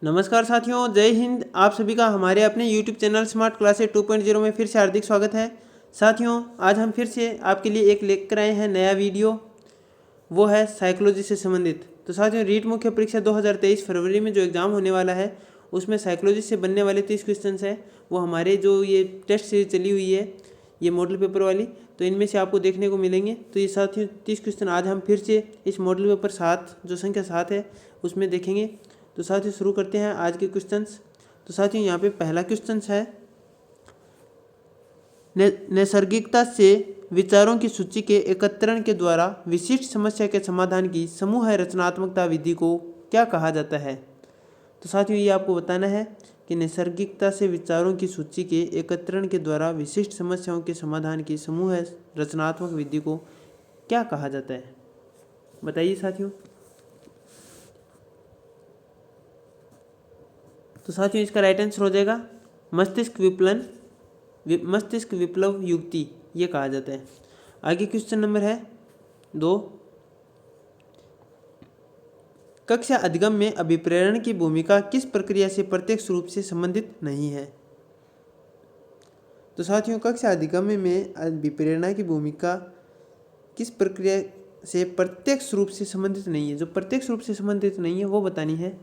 नमस्कार साथियों, जय हिंद। आप सभी का हमारे अपने YouTube चैनल स्मार्ट क्लासेस 2.0 में फिर से हार्दिक स्वागत है। साथियों, आज हम फिर से आपके लिए एक लेकर आए हैं नया वीडियो, वो है साइकोलॉजी से संबंधित। तो साथियों, रीट मुख्य परीक्षा 2023 फरवरी में जो एग्ज़ाम होने वाला है उसमें साइकोलॉजी से बनने वाले 30 क्वेश्चन है, वो हमारे जो ये टेस्ट सीरीज चली हुई है, ये मॉडल पेपर वाली, तो इनमें से आपको देखने को मिलेंगे। तो ये साथियों 30 क्वेश्चन आज हम फिर से इस मॉडल पेपर 7 जो संख्या 7 है उसमें देखेंगे। तो साथियों शुरू करते हैं आज के क्वेश्चंस। तो साथियों यहाँ पे पहला क्वेश्चन है, नैसर्गिकता से विचारों की सूची के एकत्रण के द्वारा विशिष्ट समस्या के समाधान की समूह रचनात्मकता विधि को क्या कहा जाता है। तो साथियों ये आपको बताना है कि नैसर्गिकता से विचारों की सूची के एकत्रण के द्वारा विशिष्ट समस्याओं के समाधान की समूह रचनात्मक विधि को क्या कहा जाता है, बताइए साथियों। तो साथियों इसका राइट आंसर हो जाएगा मस्तिष्क विप्लव युक्ति, ये कहा जाता है। आगे क्वेश्चन नंबर है 2, कक्षा अधिगम में अभिप्रेरण की भूमिका किस प्रक्रिया से प्रत्यक्ष रूप से संबंधित नहीं है। तो साथियों कक्षा अधिगम में अभिप्रेरणा की भूमिका किस प्रक्रिया से प्रत्यक्ष रूप से संबंधित नहीं है, जो प्रत्यक्ष रूप से संबंधित नहीं है वो बतानी है।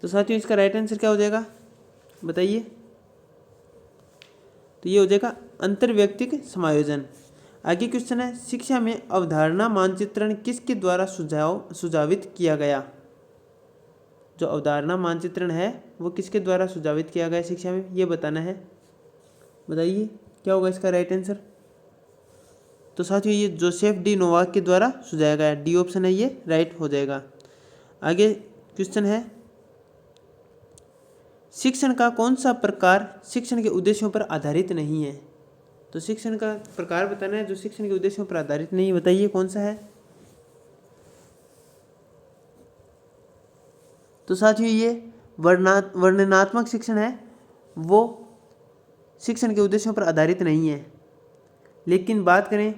तो साथियों इसका राइट आंसर क्या हो जाएगा, बताइए। तो ये हो जाएगा अंतर्व्यक्तिक समायोजन। आगे क्वेश्चन है, शिक्षा में अवधारणा मानचित्रण किसके द्वारा सुझावित किया गया। जो अवधारणा मानचित्रण है वो किसके द्वारा सुझावित किया गया शिक्षा में, ये बताना है। बताइए क्या होगा इसका राइट आंसर। तो साथियों ये जोसेफ डी नोवाक के द्वारा सुझाया गया, डी ऑप्शन है ये राइट हो जाएगा। आगे क्वेश्चन है, शिक्षण का कौन सा प्रकार शिक्षण के उद्देश्यों पर आधारित नहीं है। तो शिक्षण का प्रकार बताना है जो शिक्षण के उद्देश्यों पर आधारित नहीं है, बताइए कौन सा है। तो साथियों ये वर्णनात्मक शिक्षण है, वो शिक्षण के उद्देश्यों पर आधारित नहीं है। लेकिन बात करें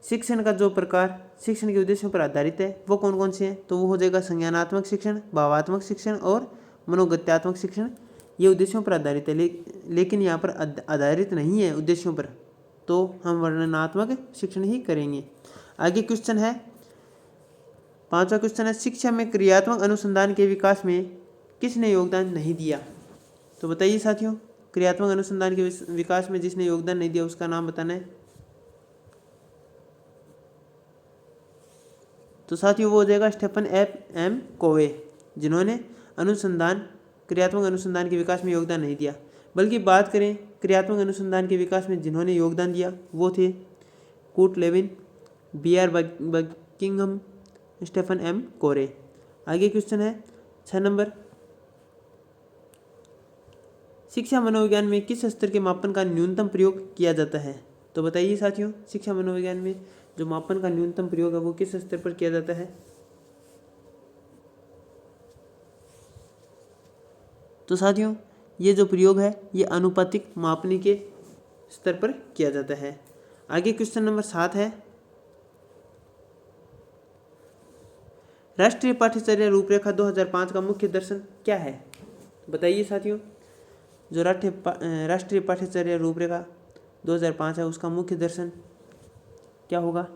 शिक्षण का जो प्रकार शिक्षण के उद्देश्यों पर आधारित है वो कौन कौन से हैं, तो वो हो जाएगा संज्ञानात्मक शिक्षण, भावात्मक शिक्षण और मनोगत्यात्मक शिक्षण। ये उद्देश्यों पर आधारित है, लेकिन यहाँ पर आधारित नहीं है उद्देश्यों पर, तो हम वर्णनात्मक शिक्षण ही करेंगे। आगे क्वेश्चन है, 5वां क्वेश्चन है, शिक्षा में क्रियात्मक अनुसंधान के विकास में किसने योगदान नहीं दिया। तो बताइए साथियों, क्रियात्मक अनुसंधान के विकास में जिसने योगदान नहीं दिया उसका नाम बताना है। तो साथियों वो हो जाएगा स्टेफन एम कोवे, जिन्होंने क्रियात्मक अनुसंधान के विकास में योगदान नहीं दिया। बल्कि बात करें क्रियात्मक अनुसंधान के विकास में जिन्होंने योगदान दिया वो थे कूट Lewin, B.R. Buckingham, Stephen M कोरे। आगे क्वेश्चन है 6 नंबर, शिक्षा मनोविज्ञान में किस स्तर के मापन का न्यूनतम प्रयोग किया जाता है। तो बताइए साथियों, शिक्षा मनोविज्ञान में जो मापन का न्यूनतम प्रयोग है वो किस स्तर पर किया जाता है। तो साथियों ये जो प्रयोग है ये अनुपातिक मापनी के स्तर पर किया जाता है। आगे क्वेश्चन नंबर 7 है, राष्ट्रीय पाठ्यचर्या रूपरेखा 2005 का मुख्य दर्शन क्या है। बताइए साथियों, जो राष्ट्रीय पाठ्यचर्या रूपरेखा 2005 है उसका मुख्य दर्शन क्या होगा।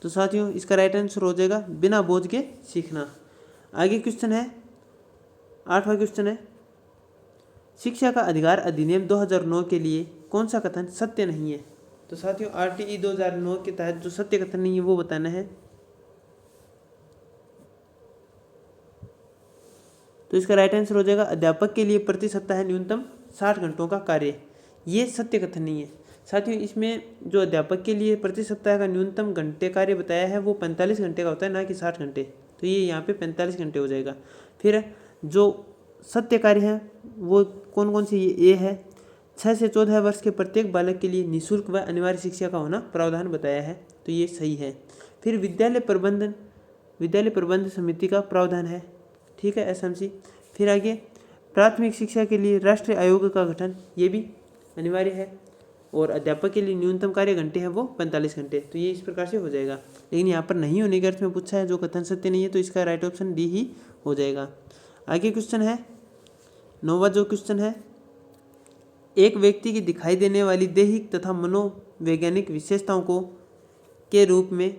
तो साथियों इसका राइट आंसर हो जाएगा बिना बोझ के सीखना। आगे क्वेश्चन है 8वां क्वेश्चन है, शिक्षा का अधिकार अधिनियम 2009 के लिए कौन सा कथन सत्य नहीं है। तो साथियों RTE 2009 के तहत जो सत्य कथन नहीं है वो बताना है। तो इसका राइट आंसर हो जाएगा अध्यापक के लिए प्रति सप्ताह न्यूनतम 60 घंटों का कार्य, ये सत्य कथन नहीं है। साथियों इसमें जो अध्यापक के लिए प्रति सप्ताह का न्यूनतम घंटे कार्य बताया है वो 45 घंटे का होता है, ना कि 60 घंटे। तो ये यहाँ पे 45 घंटे हो जाएगा। फिर जो सत्य कार्य है वो कौन कौन से, ये है 6 से 14 वर्ष के प्रत्येक बालक के लिए निःशुल्क व अनिवार्य शिक्षा का होना प्रावधान बताया है, तो ये सही है। फिर विद्यालय प्रबंध समिति का प्रावधान है, ठीक है, SMC। फिर आगे प्राथमिक शिक्षा के लिए राष्ट्रीय आयोग का गठन, ये भी अनिवार्य है। और अध्यापक के लिए न्यूनतम कार्य घंटे है वो 45 घंटे। तो ये इस प्रकार से हो जाएगा, लेकिन यहाँ पर नहीं होने के अर्थ में पूछा है, जो कथन सत्य नहीं है, तो इसका राइट ऑप्शन डी ही हो जाएगा। आगे क्वेश्चन है 9वां जो क्वेश्चन है, एक व्यक्ति की दिखाई देने वाली दैहिक तथा मनोवैज्ञानिक विशेषताओं को के रूप में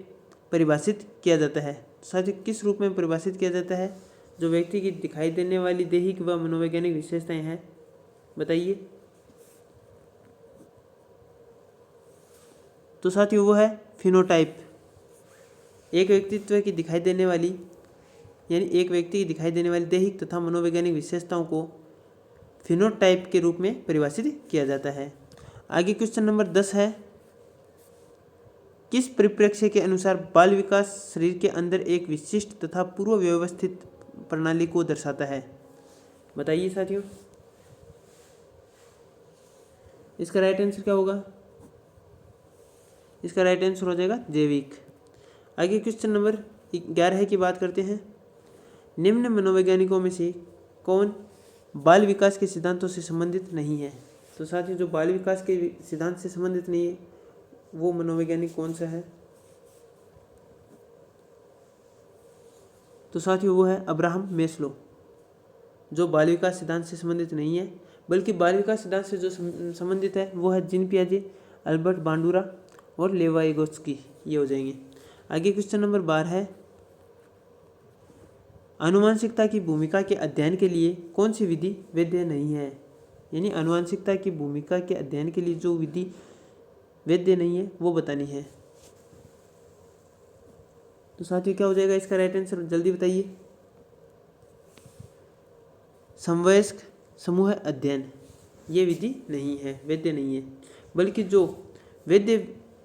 परिभाषित किया जाता है। साथ ही किस रूप में परिभाषित किया जाता है? जो व्यक्ति की दिखाई देने वाली दैहिक व मनोवैज्ञानिक विशेषताएं हैं, बताइए। तो साथियों वो है फिनोटाइप। एक व्यक्तित्व की दिखाई देने वाली यानी एक व्यक्ति की दिखाई देने वाली दैहिक तथा मनोवैज्ञानिक विशेषताओं को फिनोटाइप के रूप में परिभाषित किया जाता है। आगे क्वेश्चन नंबर 10 है, किस परिप्रेक्ष्य के अनुसार बाल विकास शरीर के अंदर एक विशिष्ट तथा पूर्व व्यवस्थित प्रणाली को दर्शाता है? बताइए साथियों। इसका राइट आंसर क्या होगा? इसका राइट आंसर हो जाएगा जैविक। आगे क्वेश्चन नंबर 11 की बात करते हैं, निम्न मनोवैज्ञानिकों में से कौन बाल विकास के सिद्धांतों से संबंधित नहीं है? तो साथियों जो बाल विकास के सिद्धांत से संबंधित नहीं है वो मनोवैज्ञानिक कौन सा है? तो साथियों वो है अब्राहम मेस्लो। जो बाल विकास सिद्धांत से संबंधित नहीं है, बल्कि बाल विकास सिद्धांत से जो संबंधित है वो है जीन पियाजे, अल्बर्ट बांडुरा और लेवा एगोस्की, ये हो जाएंगे। आगे क्वेश्चन नंबर 12 है, आनुवंशिकता की भूमिका के अध्ययन के लिए कौन सी विधि वैध नहीं है? यानी आनुवंशिकता की भूमिका के अध्ययन के लिए जो विधि वैध नहीं है वो बतानी है। तो साथियों क्या हो जाएगा इसका राइट आंसर? जल्दी बताइए। समवयस्क समूह अध्ययन, ये विधि नहीं है, वैध नहीं है, बल्कि जो वैध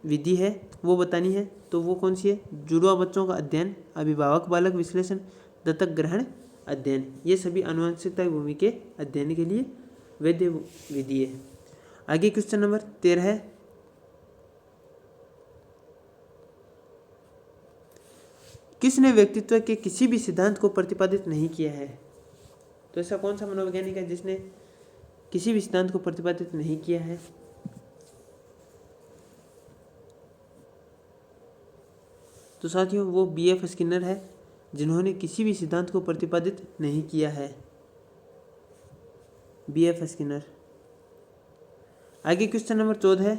विधि है वो बतानी है। तो वो कौन सी है? जुड़वा बच्चों का अध्ययन, अभिभावक बालक विश्लेषण, दत्तक ग्रहण अध्ययन, ये सभी आनुवंशिकता की भूमि के अध्ययन के लिए वैध विधि है। आगे क्वेश्चन नंबर 13 है, किसने व्यक्तित्व के किसी भी सिद्धांत को प्रतिपादित नहीं किया है? तो ऐसा कौन सा मनोवैज्ञानिक है जिसने किसी भी सिद्धांत को प्रतिपादित नहीं किया है? तो साथियों वो B.F. स्किनर है, जिन्होंने किसी भी सिद्धांत को प्रतिपादित नहीं किया है, B.F. स्किनर। आगे क्वेश्चन नंबर 14 है,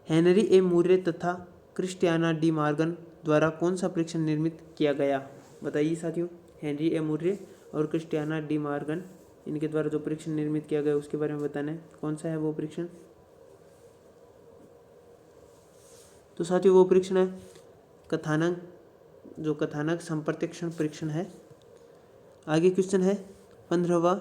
हेनरी ए मूरे तथा क्रिस्टियाना डी मॉर्गन द्वारा कौन सा परीक्षण निर्मित किया गया? बताइए साथियों। हेनरी ए मूरे और क्रिस्टियाना डी मॉर्गन, इनके द्वारा जो परीक्षण निर्मित किया गया उसके बारे में बताना है, कौन सा है वो परीक्षण? तो साथियों वो परीक्षण है कथानक संप्रत्यक्षण परीक्षण है। आगे क्वेश्चन है 15वां,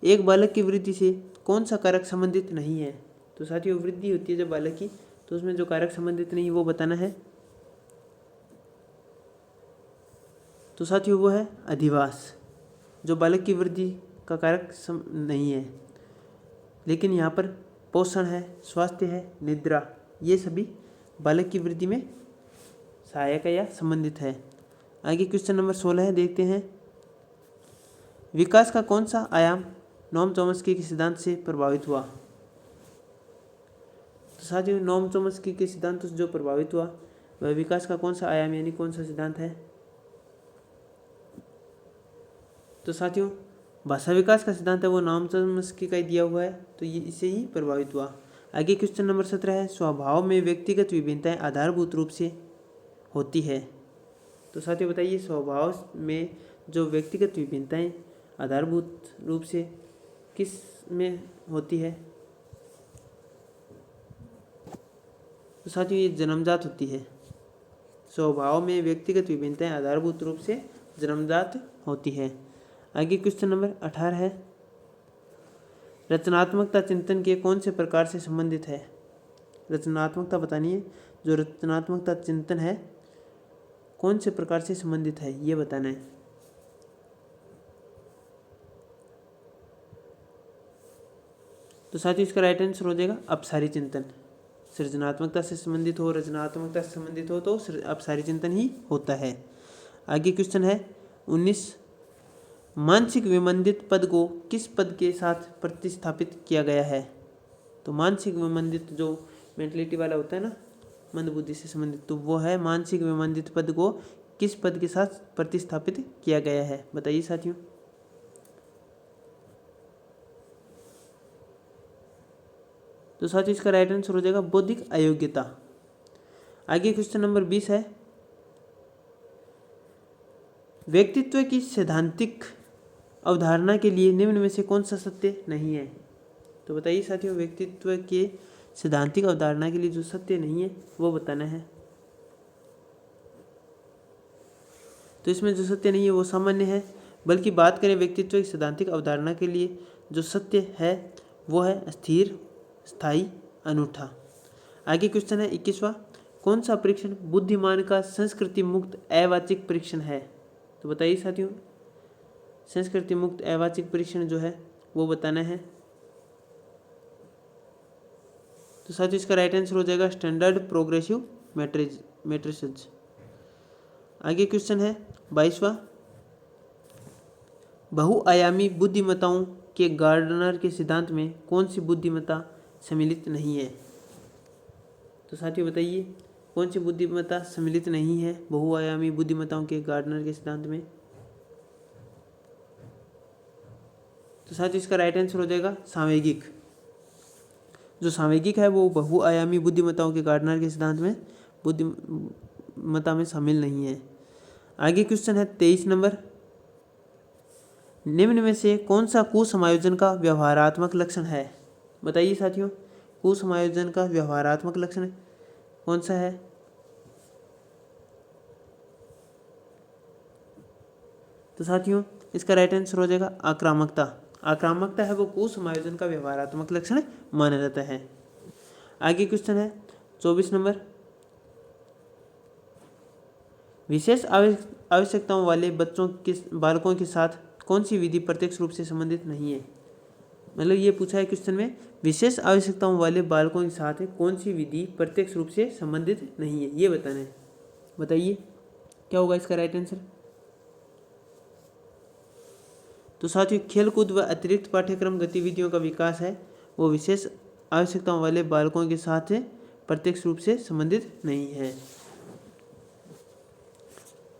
एक बालक की वृद्धि से कौन सा कारक संबंधित नहीं है? तो साथियों वृद्धि होती है जब बालक की, तो उसमें जो कारक संबंधित नहीं है वो बताना है। तो साथियों वो है अधिवास। जो बालक की वृद्धि का कारक नहीं है, लेकिन यहाँ पर पोषण है, स्वास्थ्य है, निद्रा, ये सभी बालक की वृद्धि में सहायक या संबंधित है। आगे क्वेश्चन नंबर 16 है, देखते हैं, विकास का कौन सा आयाम नोम चॉम्स्की के सिद्धांत से प्रभावित हुआ? तो साथियों नोम चॉम्स्की के सिद्धांत से जो प्रभावित हुआ वह विकास का कौन सा आयाम यानी कौन सा सिद्धांत है? तो साथियों भाषा विकास का सिद्धांत है वो नोम चॉम्स्की का ही दिया हुआ है, तो ये इससे ही प्रभावित हुआ। आगे क्वेश्चन नंबर 17 है, स्वभाव में व्यक्तिगत विभिन्नताएं आधारभूत रूप से होती है। तो साथियों बताइए स्वभाव में जो व्यक्तिगत विभिन्नताएं आधारभूत रूप से किस में होती है? तो साथियों ये जन्मजात होती है। स्वभाव में व्यक्तिगत विभिन्नताएं आधारभूत रूप से जन्मजात होती है। आगे क्वेश्चन नंबर 18 है, रचनात्मकता चिंतन के कौन से प्रकार से संबंधित है? रचनात्मकता बतानी है, जो रचनात्मकता चिंतन है कौन से प्रकार से संबंधित है ये बताना है। तो साथियों इसका राइट आंसर हो जाएगा अपसारी चिंतन। सृजनात्मकता से संबंधित हो, रचनात्मकता से संबंधित हो तो अपसारी चिंतन ही होता है। आगे क्वेश्चन है 19, मानसिक विमंदित पद को किस पद के साथ प्रतिस्थापित किया गया है? तो मानसिक विमंदित जो मेंटलिटी वाला होता है ना, मंदबुद्धि से संबंधित, तो वो है मानसिक विमंदित पद को किस पद के साथ प्रतिस्थापित किया गया है? बताइए साथियों। तो साथियों इसका राइट आंसर हो जाएगा बौद्धिक अयोग्यता। आगे क्वेश्चन नंबर 20 है, व्यक्तित्व की सैद्धांतिक अवधारणा के लिए निम्न में से कौन सा सत्य नहीं है? तो बताइए साथियों, व्यक्तित्व के सैद्धांतिक अवधारणा के लिए जो सत्य नहीं है वो बताना है। तो इसमें जो सत्य नहीं है वो सामान्य है, बल्कि बात करें व्यक्तित्व की सैद्धांतिक अवधारणा के लिए जो सत्य है वो है स्थिर, स्थायी, अनूठा। आगे क्वेश्चन है 21वां, कौन सा परीक्षण बुद्धिमान का संस्कृति मुक्त अवाचिक परीक्षण है? तो बताइए साथियों, संस्कृति मुक्त अवाचिक परीक्षण जो है वो बताना है। तो साथियों इसका राइट आंसर हो जाएगा स्टैंडर्ड प्रोग्रेसिव मैट्रिसेस। आगे क्वेश्चन है 22वां, बहुआयामी बुद्धिमत्ताओं के गार्डनर के सिद्धांत में कौन सी बुद्धिमत्ता सम्मिलित नहीं है? तो साथियों बताइए कौन सी बुद्धिमत्ता सम्मिलित नहीं है बहुआयामी बुद्धिमत्ताओं के गार्डनर के सिद्धांत में? तो साथियों इसका राइट आंसर हो जाएगा सांवेगिक। जो सांवेगिक है वो बहुआयामी बुद्धिमत्ताओं के गार्डनर के सिद्धांत में बुद्धिमत्ता में शामिल नहीं है। आगे क्वेश्चन है 23 नंबर, निम्न में से कौन सा कुसमायोजन का व्यवहारात्मक लक्षण है? बताइए साथियों, कुसमायोजन का व्यवहारात्मक लक्षण कौन सा है? तो साथियों इसका राइट आंसर हो जाएगा आक्रामकता। आक्रामकता है वो कुसमायोजन का व्यवहारात्मक लक्षण माना जाता है। आगे क्वेश्चन है 24 नंबर, विशेष आवश्यकताओं वाले बालकों के साथ कौन सी विधि प्रत्यक्ष रूप से संबंधित नहीं है? मतलब ये पूछा है क्वेश्चन में, विशेष आवश्यकताओं वाले बालकों के साथ कौन सी विधि प्रत्यक्ष रूप से संबंधित नहीं है, ये बताना है। बताइए क्या होगा इसका राइट आंसर? तो साथियों खेलकूद व अतिरिक्त पाठ्यक्रम गतिविधियों का विकास है वो विशेष आवश्यकताओं वाले बालकों के साथ प्रत्यक्ष रूप से संबंधित नहीं है।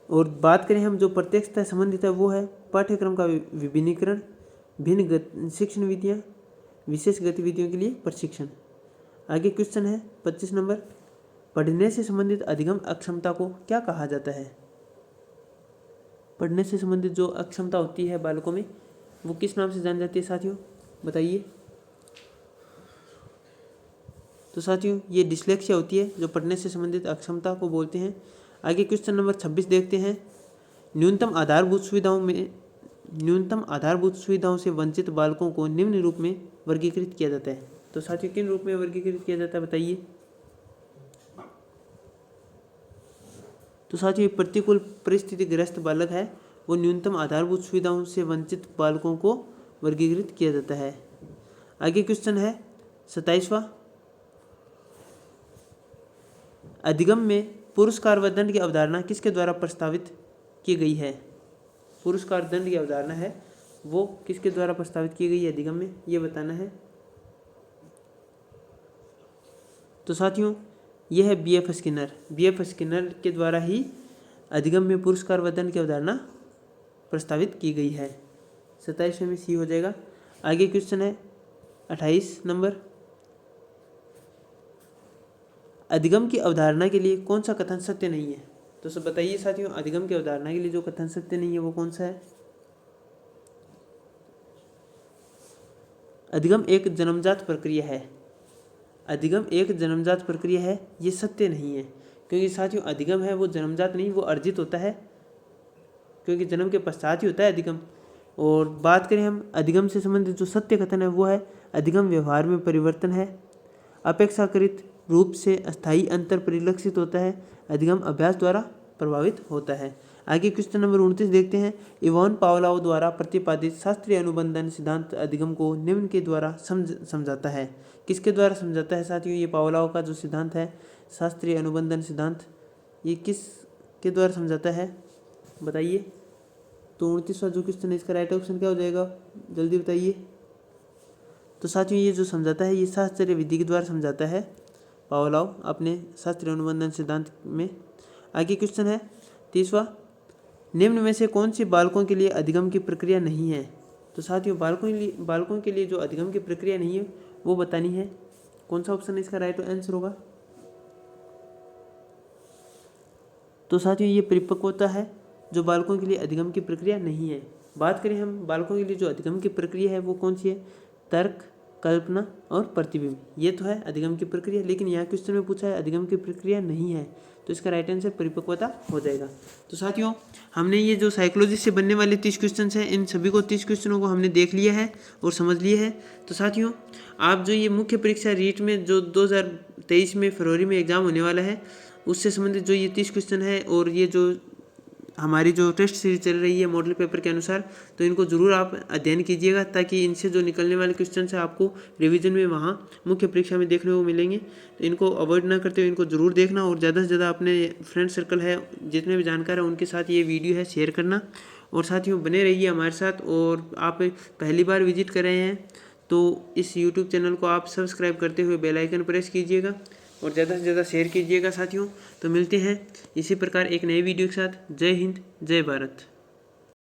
और बात करें हम जो प्रत्यक्षता संबंधित है वो है पाठ्यक्रम का विभिन्नीकरण, भिन्न शिक्षण विधियाँ, विशेष गतिविधियों के लिए प्रशिक्षण। आगे क्वेश्चन है 25 नंबर, पढ़ने से संबंधित अधिगम अक्षमता को क्या कहा जाता है? पढ़ने से संबंधित जो अक्षमता होती है बालकों में वो किस नाम से जानी जाती है साथियों? बताइए। तो साथियों ये डिस्लेक्सिया होती है जो पढ़ने से संबंधित अक्षमता को बोलते हैं। आगे क्वेश्चन नंबर 26 देखते हैं, न्यूनतम आधारभूत सुविधाओं से वंचित बालकों को निम्न रूप में वर्गीकृत किया जाता है। तो साथियों किन रूप में वर्गीकृत किया जाता है बताइए। तो साथियों प्रतिकूल परिस्थितिग्रस्त बालक है वो न्यूनतम आधारभूत सुविधाओं से वंचित बालकों को वर्गीकृत किया जाता है। आगे क्वेश्चन है 27वां, अधिगम में पुरस्कार व दंड की अवधारणा किसके द्वारा प्रस्तावित की गई है? पुरस्कार दंड की अवधारणा है वो किसके द्वारा प्रस्तावित की गई है अधिगम में, ये बताना है। तो साथियों यह है BF स्किनर के द्वारा ही अधिगम में पुरस्कार व दंड की अवधारणा प्रस्तावित की गई है। 27वें में सी हो जाएगा। आगे क्वेश्चन है 28 नंबर, अधिगम की अवधारणा के लिए कौन सा कथन सत्य नहीं है? तो सब बताइए साथियों, अधिगम की अवधारणा के लिए जो कथन सत्य नहीं है वो कौन सा है? अधिगम एक जन्मजात प्रक्रिया है। अधिगम एक जन्मजात प्रक्रिया है ये सत्य नहीं है, क्योंकि साथियों अधिगम है वो जन्मजात नहीं, वो अर्जित होता है, क्योंकि जन्म के पश्चात ही होता है अधिगम। और बात करें हम अधिगम से संबंधित जो सत्य कथन है वो है अधिगम व्यवहार में परिवर्तन है, अपेक्षाकृत रूप से अस्थायी अंतर परिलक्षित होता है, अधिगम अभ्यास द्वारा प्रभावित होता है। आगे क्वेश्चन नंबर 29 देखते हैं, इवान पावलोव द्वारा प्रतिपादित शास्त्रीय अनुबंधन सिद्धांत अधिगम को निम्न के द्वारा समझाता है। किसके द्वारा समझाता है साथियों? ये पावलोव का जो सिद्धांत है शास्त्रीय अनुबंधन सिद्धांत, ये किस के द्वारा समझाता है बताइए। तो 29वां जो क्वेश्चन है इसका राइट ऑप्शन क्या हो जाएगा, जल्दी बताइए। तो साथियों ये जो समझाता है ये शास्त्रीय विधि के द्वारा समझाता है पावलोव अपने शास्त्रीय अनुबंधन सिद्धांत में। आगे क्वेश्चन है 30वां, निम्न में से कौन सी बालकों के लिए अधिगम की प्रक्रिया नहीं है। तो साथियों बालकों के लिए जो अधिगम की प्रक्रिया नहीं है वो बतानी है। कौन सा ऑप्शन इसका राइट आंसर होगा। तो साथियों ये परिपक्वता है जो बालकों के लिए अधिगम की प्रक्रिया नहीं है। बात करें हम बालकों के लिए जो अधिगम की प्रक्रिया है वो कौन सी है, तर्क, कल्पना और प्रतिबिंब। ये तो है अधिगम की प्रक्रिया, लेकिन यहाँ क्वेश्चन में पूछा है अधिगम की प्रक्रिया नहीं है, तो इसका राइट आंसर परिपक्वता हो जाएगा। तो साथियों हमने ये जो साइकोलॉजी से बनने वाले 30 क्वेश्चन हैं इन सभी को 30 क्वेश्चनों को हमने देख लिया है और समझ लिया है। तो साथियों आप जो ये मुख्य परीक्षा रीट में जो 2023 में फरवरी में एग्जाम होने वाला है उससे संबंधित जो ये 30 क्वेश्चन है और ये जो हमारी जो टेस्ट सीरीज चल रही है मॉडल पेपर के अनुसार, तो इनको ज़रूर आप अध्ययन कीजिएगा ताकि इनसे जो निकलने वाले क्वेश्चन है आपको रिवीजन में वहाँ मुख्य परीक्षा में देखने को मिलेंगे। तो इनको अवॉइड ना करते हुए इनको ज़रूर देखना और ज़्यादा से ज़्यादा अपने फ्रेंड सर्कल है जितने भी जानकार हैं उनके साथ ये वीडियो है शेयर करना। और साथियों बने रहिए हमारे साथ, और आप पहली बार विजिट कर रहे हैं तो इस यूट्यूब चैनल को आप सब्सक्राइब करते हुए बेल आइकन प्रेस कीजिएगा और ज़्यादा से ज़्यादा शेयर कीजिएगा साथियों। तो मिलते हैं इसी प्रकार एक नए वीडियो के साथ। जय हिंद, जय भारत।